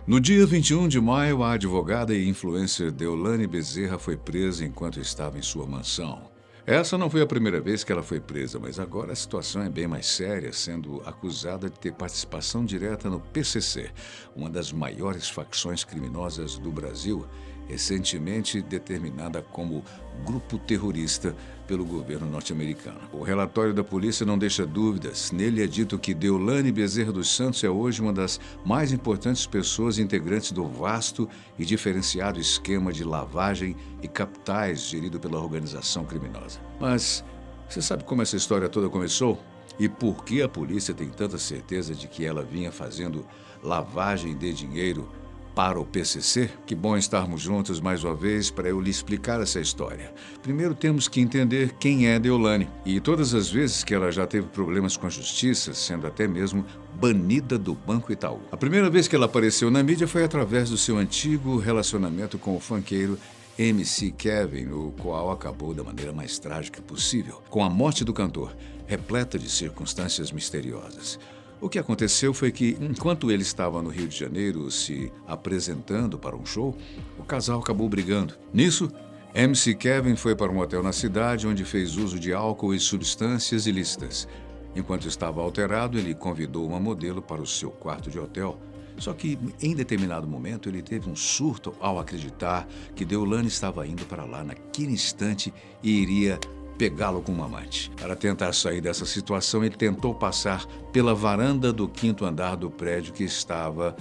No dia 21 de maio, a advogada e influencer Deolane Bezerra foi presa enquanto estava em sua mansão. Essa não foi a primeira vez que ela foi presa, mas agora a situação é bem mais séria, sendo acusada de ter participação direta no PCC, uma das maiores facções criminosas do Brasil, recentemente determinada como grupo terrorista pelo governo norte-americano. O relatório da polícia não deixa dúvidas. Nele é dito que Deolane Bezerra dos Santos é hoje uma das mais importantes pessoas integrantes do vasto e diferenciado esquema de lavagem e capitais gerido pela organização criminosa. Mas você sabe como essa história toda começou? E por que a polícia tem tanta certeza de que ela vinha fazendo lavagem de dinheiro para o PCC? Que bom estarmos juntos mais uma vez para eu lhe explicar essa história. Primeiro temos que entender quem é Deolane e todas as vezes que ela já teve problemas com a justiça, sendo até mesmo banida do Banco Itaú. A primeira vez que ela apareceu na mídia foi através do seu antigo relacionamento com o funkeiro MC Kevin, o qual acabou da maneira mais trágica possível, com a morte do cantor, repleta de circunstâncias misteriosas. O que aconteceu foi que, enquanto ele estava no Rio de Janeiro se apresentando para um show, o casal acabou brigando. Nisso, MC Kevin foi para um hotel na cidade onde fez uso de álcool e substâncias ilícitas. Enquanto estava alterado, ele convidou uma modelo para o seu quarto de hotel. Só que, em determinado momento, ele teve um surto ao acreditar que Deolane estava indo para lá naquele instante e iria pegá-lo com uma amante. Para tentar sair dessa situação, ele tentou passar pela varanda do 5º andar do prédio que estava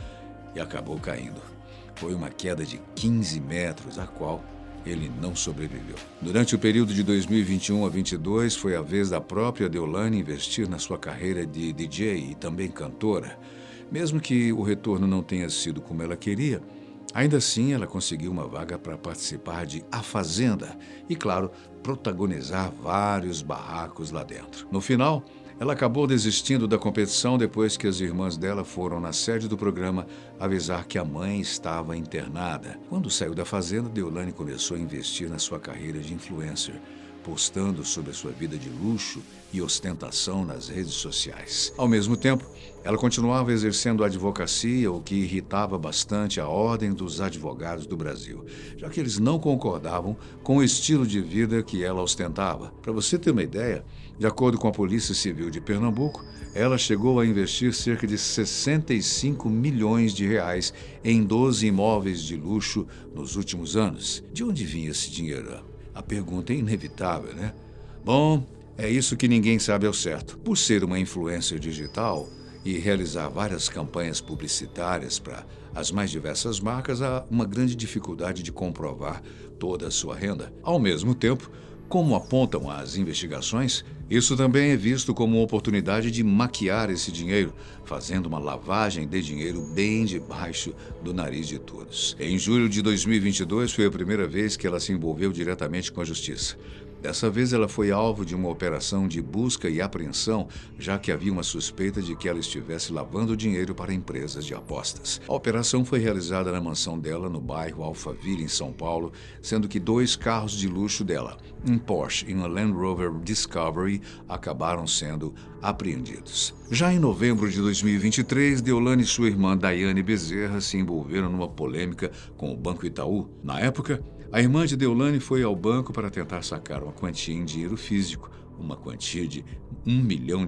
e acabou caindo. Foi uma queda de 15 metros, a qual ele não sobreviveu. Durante o período de 2021 a 22, foi a vez da própria Deolane investir na sua carreira de DJ e também cantora. Mesmo que o retorno não tenha sido como ela queria, ainda assim, ela conseguiu uma vaga para participar de A Fazenda e, claro, protagonizar vários barracos lá dentro. No final, ela acabou desistindo da competição depois que as irmãs dela foram na sede do programa avisar que a mãe estava internada. Quando saiu da Fazenda, Deolane começou a investir na sua carreira de influencer, postando sobre a sua vida de luxo e ostentação nas redes sociais. Ao mesmo tempo, ela continuava exercendo a advocacia, o que irritava bastante a Ordem dos Advogados do Brasil, já que eles não concordavam com o estilo de vida que ela ostentava. Para você ter uma ideia, de acordo com a Polícia Civil de Pernambuco, ela chegou a investir cerca de 65 milhões de reais em 12 imóveis de luxo nos últimos anos. De onde vinha esse dinheiro? A pergunta é inevitável, né? Bom, é isso que ninguém sabe ao certo. Por ser uma influencer digital e realizar várias campanhas publicitárias para as mais diversas marcas, há uma grande dificuldade de comprovar toda a sua renda. Ao mesmo tempo, como apontam as investigações, isso também é visto como uma oportunidade de maquiar esse dinheiro, fazendo uma lavagem de dinheiro bem debaixo do nariz de todos. Em julho de 2022 foi a primeira vez que ela se envolveu diretamente com a justiça. Dessa vez, ela foi alvo de uma operação de busca e apreensão, já que havia uma suspeita de que ela estivesse lavando dinheiro para empresas de apostas. A operação foi realizada na mansão dela, no bairro Alphaville, em São Paulo, sendo que 2 carros de luxo dela, um Porsche e uma Land Rover Discovery, acabaram sendo apreendidos. Já em novembro de 2023, Deolane e sua irmã Daiane Bezerra se envolveram numa polêmica com o Banco Itaú. Na época, a irmã de Deolane foi ao banco para tentar sacar uma quantia em dinheiro físico, uma quantia de R$1 milhão.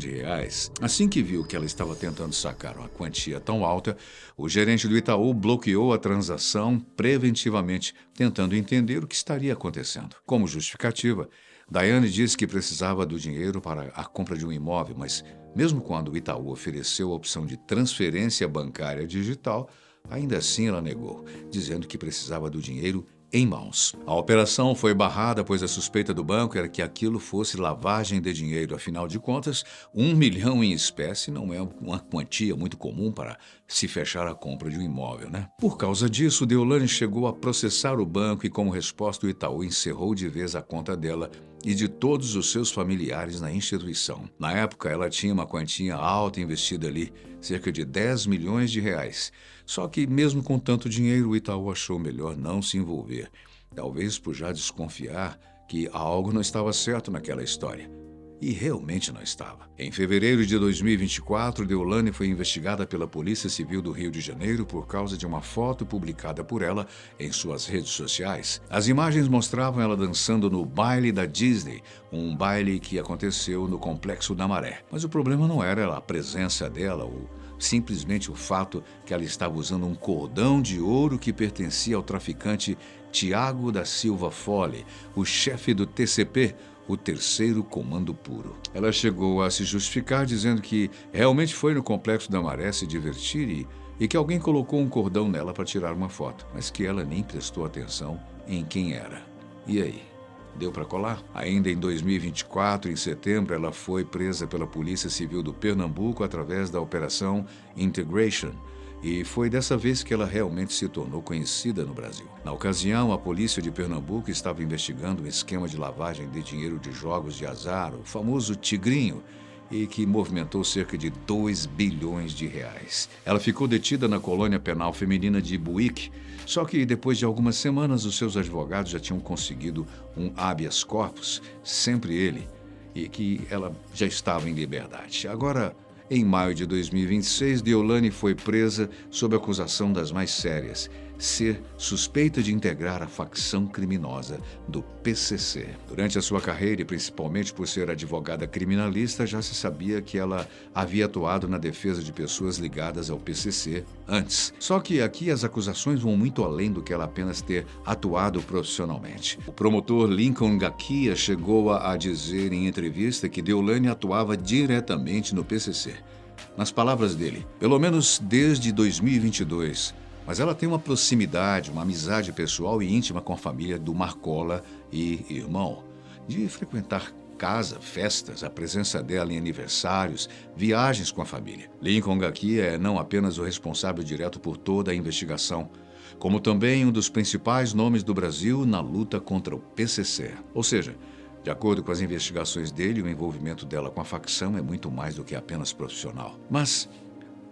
Assim que viu que ela estava tentando sacar uma quantia tão alta, o gerente do Itaú bloqueou a transação preventivamente, tentando entender o que estaria acontecendo. Como justificativa, Daiane disse que precisava do dinheiro para a compra de um imóvel, mas mesmo quando o Itaú ofereceu a opção de transferência bancária digital, ainda assim ela negou, dizendo que precisava do dinheiro em mãos. A operação foi barrada, pois a suspeita do banco era que aquilo fosse lavagem de dinheiro. Afinal de contas, R$1 milhão em espécie não é uma quantia muito comum para se fechar a compra de um imóvel, né? Por causa disso, Deolane chegou a processar o banco e, como resposta, o Itaú encerrou de vez a conta dela e de todos os seus familiares na instituição. Na época, ela tinha uma quantia alta investida ali, cerca de R$10 milhões. Só que, mesmo com tanto dinheiro, o Itaú achou melhor não se envolver. Talvez por já desconfiar que algo não estava certo naquela história. E realmente não estava. Em fevereiro de 2024, Deolane foi investigada pela Polícia Civil do Rio de Janeiro por causa de uma foto publicada por ela em suas redes sociais. As imagens mostravam ela dançando no baile da Disney, um baile que aconteceu no Complexo da Maré. Mas o problema não era a presença dela ou simplesmente o fato que ela estava usando um cordão de ouro que pertencia ao traficante Tiago da Silva Fole, o chefe do TCP, o Terceiro Comando Puro. Ela chegou a se justificar dizendo que realmente foi no Complexo da Maré se divertir e que alguém colocou um cordão nela para tirar uma foto, mas que ela nem prestou atenção em quem era. E aí? Deu para colar? Ainda em 2024, em setembro, ela foi presa pela Polícia Civil do Pernambuco através da Operação Integration. E foi dessa vez que ela realmente se tornou conhecida no Brasil. Na ocasião, a polícia de Pernambuco estava investigando um esquema de lavagem de dinheiro de jogos de azar, o famoso Tigrinho, e que movimentou cerca de 2 bilhões de reais. Ela ficou detida na colônia penal feminina de Buíque, só que depois de algumas semanas os seus advogados já tinham conseguido um habeas corpus, sempre ele, e que ela já estava em liberdade. Agora, em maio de 2026, Deolane foi presa sob acusação das mais sérias, ser suspeita de integrar a facção criminosa do PCC. Durante a sua carreira, e principalmente por ser advogada criminalista, já se sabia que ela havia atuado na defesa de pessoas ligadas ao PCC antes. Só que aqui as acusações vão muito além do que ela apenas ter atuado profissionalmente. O promotor Lincoln Gakia chegou a dizer em entrevista que Deolane atuava diretamente no PCC. Nas palavras dele, pelo menos desde 2022, mas ela tem uma proximidade, uma amizade pessoal e íntima com a família do Marcola e irmão, de frequentar casa, festas, a presença dela em aniversários, viagens com a família. Lincoln Gakia é não apenas o responsável direto por toda a investigação, como também um dos principais nomes do Brasil na luta contra o PCC. Ou seja, de acordo com as investigações dele, o envolvimento dela com a facção é muito mais do que apenas profissional. Mas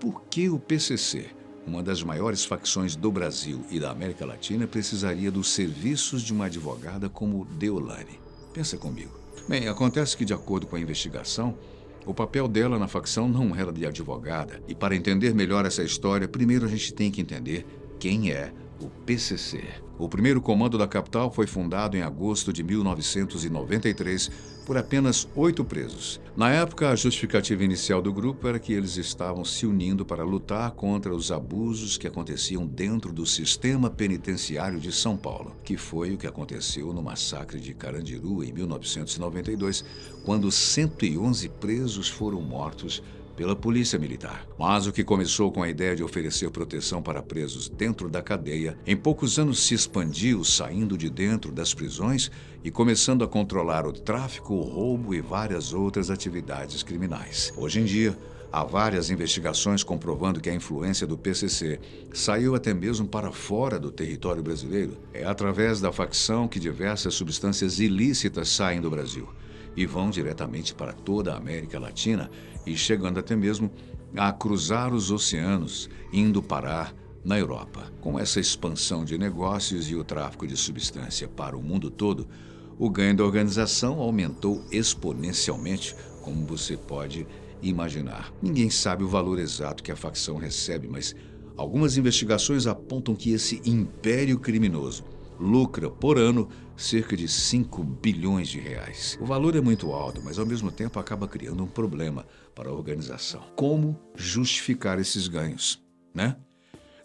por que o PCC, uma das maiores facções do Brasil e da América Latina, precisaria dos serviços de uma advogada como Deolane? Pensa comigo. Bem, acontece que, de acordo com a investigação, o papel dela na facção não era de advogada. E para entender melhor essa história, primeiro a gente tem que entender quem é o PCC. O primeiro comando da capital foi fundado em agosto de 1993 por apenas 8 presos. Na época, a justificativa inicial do grupo era que eles estavam se unindo para lutar contra os abusos que aconteciam dentro do sistema penitenciário de São Paulo, que foi o que aconteceu no massacre de Carandiru em 1992, quando 111 presos foram mortos pela Polícia Militar. Mas o que começou com a ideia de oferecer proteção para presos dentro da cadeia, em poucos anos se expandiu, saindo de dentro das prisões e começando a controlar o tráfico, o roubo e várias outras atividades criminais. Hoje em dia, há várias investigações comprovando que a influência do PCC saiu até mesmo para fora do território brasileiro. É através da facção que diversas substâncias ilícitas saem do Brasil e vão diretamente para toda a América Latina e chegando até mesmo a cruzar os oceanos, indo parar na Europa. Com essa expansão de negócios e o tráfico de substância para o mundo todo, o ganho da organização aumentou exponencialmente, como você pode imaginar. Ninguém sabe o valor exato que a facção recebe, mas algumas investigações apontam que esse império criminoso lucra por ano cerca de 5 bilhões de reais. O valor é muito alto, mas ao mesmo tempo acaba criando um problema para a organização. Como justificar esses ganhos, né?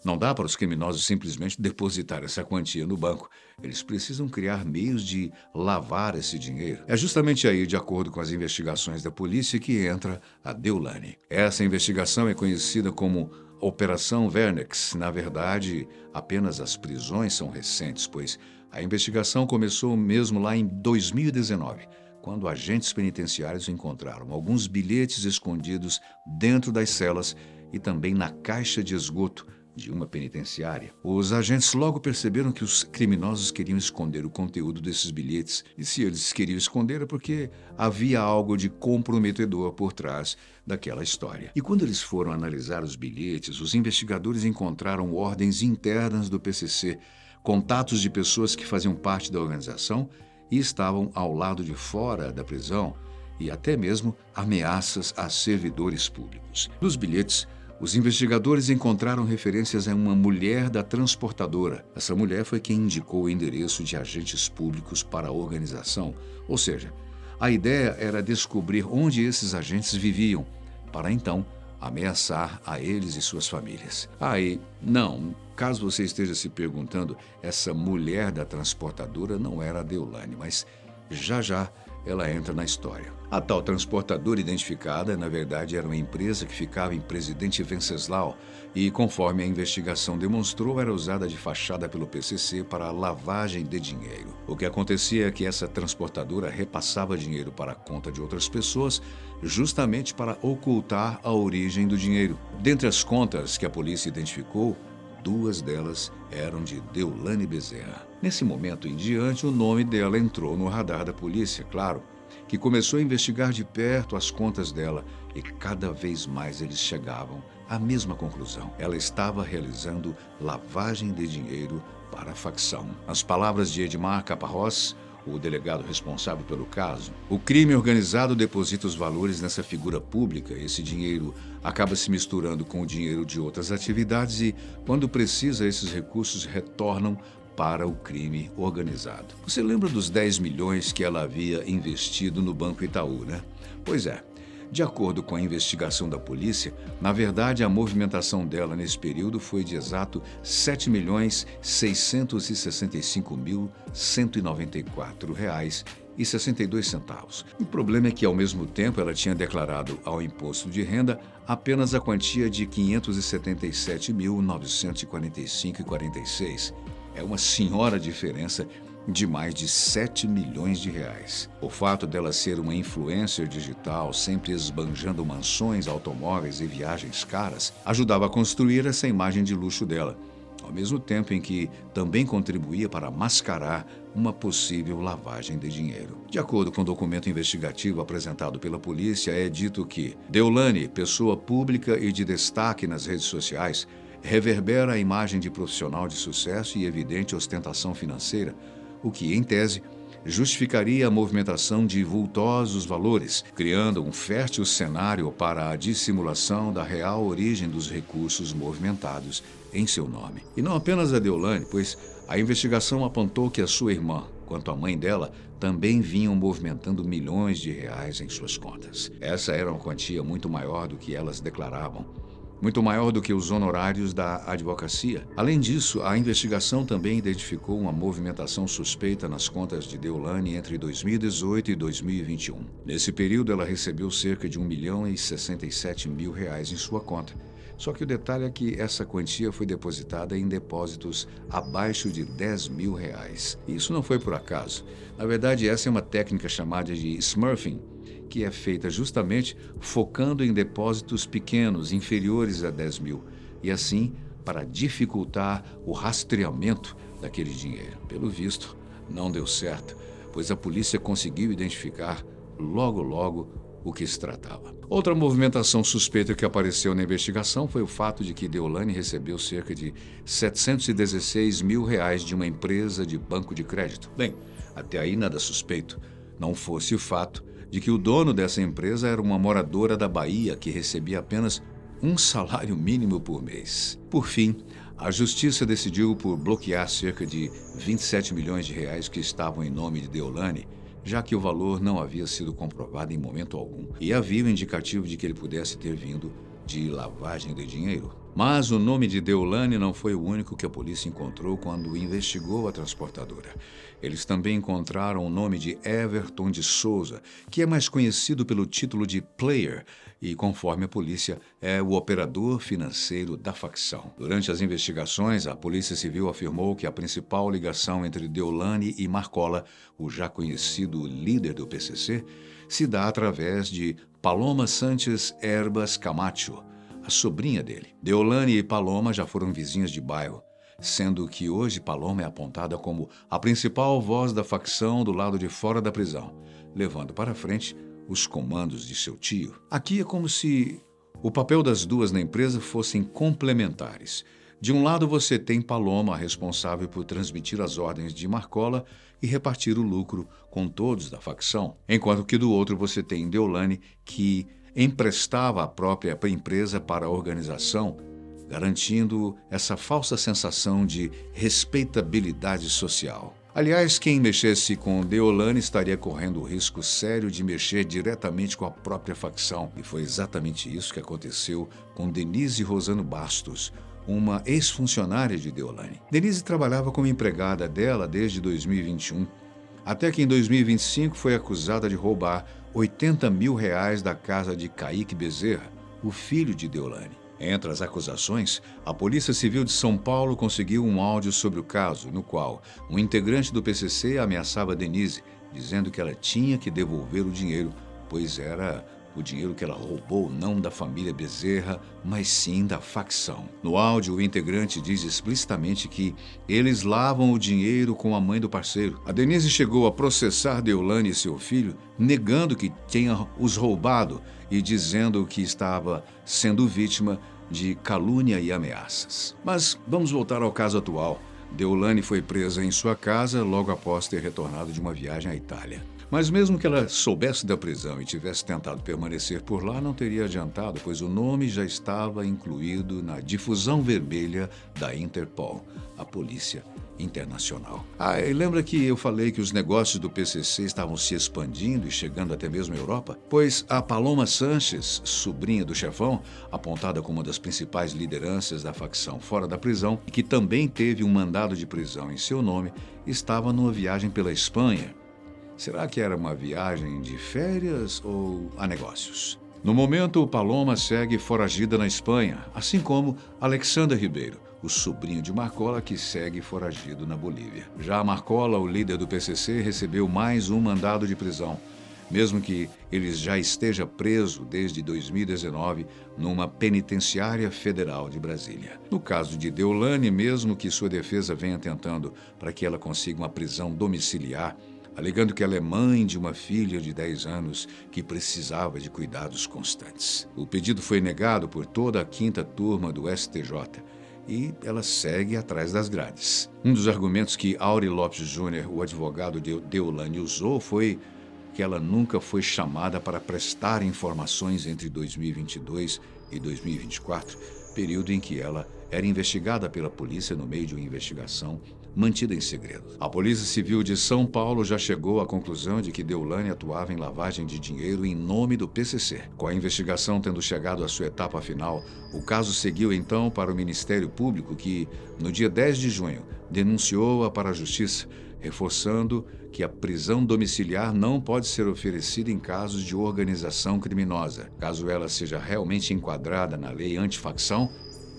Não dá para os criminosos simplesmente depositar essa quantia no banco. Eles precisam criar meios de lavar esse dinheiro. É justamente aí, de acordo com as investigações da polícia, que entra a Deolane. Essa investigação é conhecida como Operação Vernex. Na verdade, apenas as prisões são recentes, pois a investigação começou mesmo lá em 2019, quando agentes penitenciários encontraram alguns bilhetes escondidos dentro das celas e também na caixa de esgoto de uma penitenciária. Os agentes logo perceberam que os criminosos queriam esconder o conteúdo desses bilhetes. E se eles queriam esconder é porque havia algo de comprometedor por trás daquela história. E quando eles foram analisar os bilhetes, os investigadores encontraram ordens internas do PCC, contatos de pessoas que faziam parte da organização e estavam ao lado de fora da prisão e até mesmo ameaças a servidores públicos. Nos bilhetes, os investigadores encontraram referências a uma mulher da transportadora. Essa mulher foi quem indicou o endereço de agentes públicos para a organização, ou seja, a ideia era descobrir onde esses agentes viviam, para então ameaçar a eles e suas famílias. Não, caso você esteja se perguntando, essa mulher da transportadora não era a Deolane, mas já ela entra na história. A tal transportadora identificada, na verdade, era uma empresa que ficava em Presidente Venceslau e, conforme a investigação demonstrou, era usada de fachada pelo PCC para a lavagem de dinheiro. O que acontecia é que essa transportadora repassava dinheiro para a conta de outras pessoas, justamente para ocultar a origem do dinheiro. Dentre as contas que a polícia identificou, 2 delas eram de Deolane Bezerra. Nesse momento em diante, o nome dela entrou no radar da polícia, claro, que começou a investigar de perto as contas dela e cada vez mais eles chegavam à mesma conclusão. Ela estava realizando lavagem de dinheiro para a facção. As palavras de Edmar Caparrós, o delegado responsável pelo caso, o crime organizado deposita os valores nessa figura pública. Esse dinheiro acaba se misturando com o dinheiro de outras atividades e, quando precisa, esses recursos retornam para o crime organizado. Você lembra dos 10 milhões que ela havia investido no Banco Itaú, né? Pois é. De acordo com a investigação da polícia, na verdade a movimentação dela nesse período foi de exato R$ 7.665.194,62. O problema é que, ao mesmo tempo, ela tinha declarado ao imposto de renda apenas a quantia de R$ 577.945,46. É uma senhora diferença de mais de 7 milhões de reais. O fato dela ser uma influencer digital, sempre esbanjando mansões, automóveis e viagens caras, ajudava a construir essa imagem de luxo dela, ao mesmo tempo em que também contribuía para mascarar uma possível lavagem de dinheiro. De acordo com o documento investigativo apresentado pela polícia, é dito que Deolane, pessoa pública e de destaque nas redes sociais, reverbera a imagem de profissional de sucesso e evidente ostentação financeira, o que, em tese, justificaria a movimentação de vultosos valores, criando um fértil cenário para a dissimulação da real origem dos recursos movimentados em seu nome. E não apenas a Deolane, pois a investigação apontou que a sua irmã, quanto a mãe dela, também vinham movimentando milhões de reais em suas contas. Essa era uma quantia muito maior do que elas declaravam, muito maior do que os honorários da advocacia. Além disso, a investigação também identificou uma movimentação suspeita nas contas de Deolane entre 2018 e 2021. Nesse período, ela recebeu cerca de R$ 1.067.000 em sua conta. Só que o detalhe é que essa quantia foi depositada em depósitos abaixo de R$ 10.000. Isso não foi por acaso. Na verdade, essa é uma técnica chamada de smurfing, que é feita justamente focando em depósitos pequenos, inferiores a 10 mil, e assim para dificultar o rastreamento daquele dinheiro. Pelo visto, não deu certo, pois a polícia conseguiu identificar logo o que se tratava. Outra movimentação suspeita que apareceu na investigação foi o fato de que Deolane recebeu cerca de R$ 716 mil de uma empresa de banco de crédito. Bem, até aí nada suspeito, não fosse o fato de que o dono dessa empresa era uma moradora da Bahia que recebia apenas um salário mínimo por mês. Por fim, a justiça decidiu por bloquear cerca de R$ 27 milhões que estavam em nome de Deolane, já que o valor não havia sido comprovado em momento algum e havia um indicativo de que ele pudesse ter vindo de lavagem de dinheiro. Mas o nome de Deolane não foi o único que a polícia encontrou quando investigou a transportadora. Eles também encontraram o nome de Everton de Souza, que é mais conhecido pelo título de Player e, conforme a polícia, é o operador financeiro da facção. Durante as investigações, a Polícia Civil afirmou que a principal ligação entre Deolane e Marcola, o já conhecido líder do PCC, se dá através de Paloma Sánchez Herbas Camacho, a sobrinha dele. Deolane e Paloma já foram vizinhas de bairro, sendo que hoje Paloma é apontada como a principal voz da facção do lado de fora da prisão, levando para frente os comandos de seu tio. Aqui é como se o papel das duas na empresa fossem complementares. De um lado você tem Paloma, responsável por transmitir as ordens de Marcola e repartir o lucro com todos da facção, enquanto que do outro você tem Deolane, que emprestava a própria empresa para a organização, garantindo essa falsa sensação de respeitabilidade social. Aliás, quem mexesse com Deolane estaria correndo o risco sério de mexer diretamente com a própria facção. E foi exatamente isso que aconteceu com Denise Rosano Bastos, uma ex-funcionária de Deolane. Denise trabalhava como empregada dela desde 2021, até que em 2025 foi acusada de roubar R$ 80 mil da casa de Kaique Bezerra, o filho de Deolane. Entre as acusações, a Polícia Civil de São Paulo conseguiu um áudio sobre o caso, no qual um integrante do PCC ameaçava Denise, dizendo que ela tinha que devolver o dinheiro, pois era o dinheiro que ela roubou não da família Bezerra, mas sim da facção. No áudio, o integrante diz explicitamente que eles lavam o dinheiro com a mãe do parceiro. A Denise chegou a processar Deolane e seu filho, negando que tenha os roubado e dizendo que estava sendo vítima de calúnia e ameaças. Mas vamos voltar ao caso atual. Deolane foi presa em sua casa logo após ter retornado de uma viagem à Itália. Mas mesmo que ela soubesse da prisão e tivesse tentado permanecer por lá, não teria adiantado, pois o nome já estava incluído na difusão vermelha da Interpol, a Polícia Internacional. E lembra que eu falei que os negócios do PCC estavam se expandindo e chegando até mesmo à Europa? Pois a Paloma Sanches, sobrinha do chefão, apontada como uma das principais lideranças da facção fora da prisão e que também teve um mandado de prisão em seu nome, estava numa viagem pela Espanha. Será que era uma viagem de férias ou a negócios? No momento, Paloma segue foragida na Espanha, assim como Alexander Ribeiro, o sobrinho de Marcola, que segue foragido na Bolívia. Já Marcola, o líder do PCC, recebeu mais um mandado de prisão, mesmo que ele já esteja preso desde 2019 numa penitenciária federal de Brasília. No caso de Deolane, mesmo que sua defesa venha tentando para que ela consiga uma prisão domiciliar, alegando que ela é mãe de uma filha de 10 anos que precisava de cuidados constantes. O pedido foi negado por toda a 5ª turma do STJ e ela segue atrás das grades. Um dos argumentos que Aury Lopes Júnior, o advogado de Deolane, usou foi que ela nunca foi chamada para prestar informações entre 2022 e 2024, período em que ela era investigada pela polícia no meio de uma investigação mantida em segredo. A Polícia Civil de São Paulo já chegou à conclusão de que Deolane atuava em lavagem de dinheiro em nome do PCC. Com a investigação tendo chegado à sua etapa final, o caso seguiu então para o Ministério Público, que, no dia 10 de junho, denunciou-a para a Justiça, reforçando que a prisão domiciliar não pode ser oferecida em casos de organização criminosa. Caso ela seja realmente enquadrada na lei antifacção,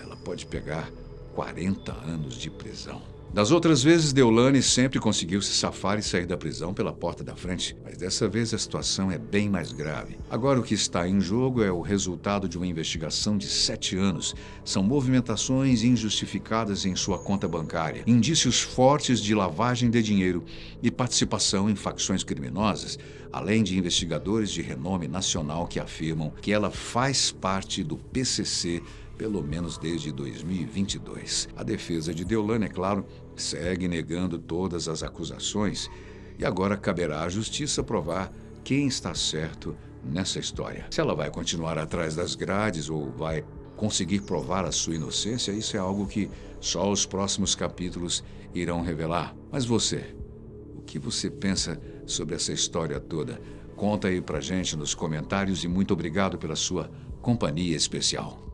ela pode pegar 40 anos de prisão. Das outras vezes, Deolane sempre conseguiu se safar e sair da prisão pela porta da frente, mas dessa vez a situação é bem mais grave. Agora o que está em jogo é o resultado de uma investigação de 7 anos. São movimentações injustificadas em sua conta bancária, indícios fortes de lavagem de dinheiro e participação em facções criminosas, além de investigadores de renome nacional que afirmam que ela faz parte do PCC pelo menos desde 2022. A defesa de Deolane, é claro, segue negando todas as acusações e agora caberá à justiça provar quem está certo nessa história. Se ela vai continuar atrás das grades ou vai conseguir provar a sua inocência, isso é algo que só os próximos capítulos irão revelar. Mas você, o que você pensa sobre essa história toda? Conta aí pra gente nos comentários e muito obrigado pela sua companhia especial.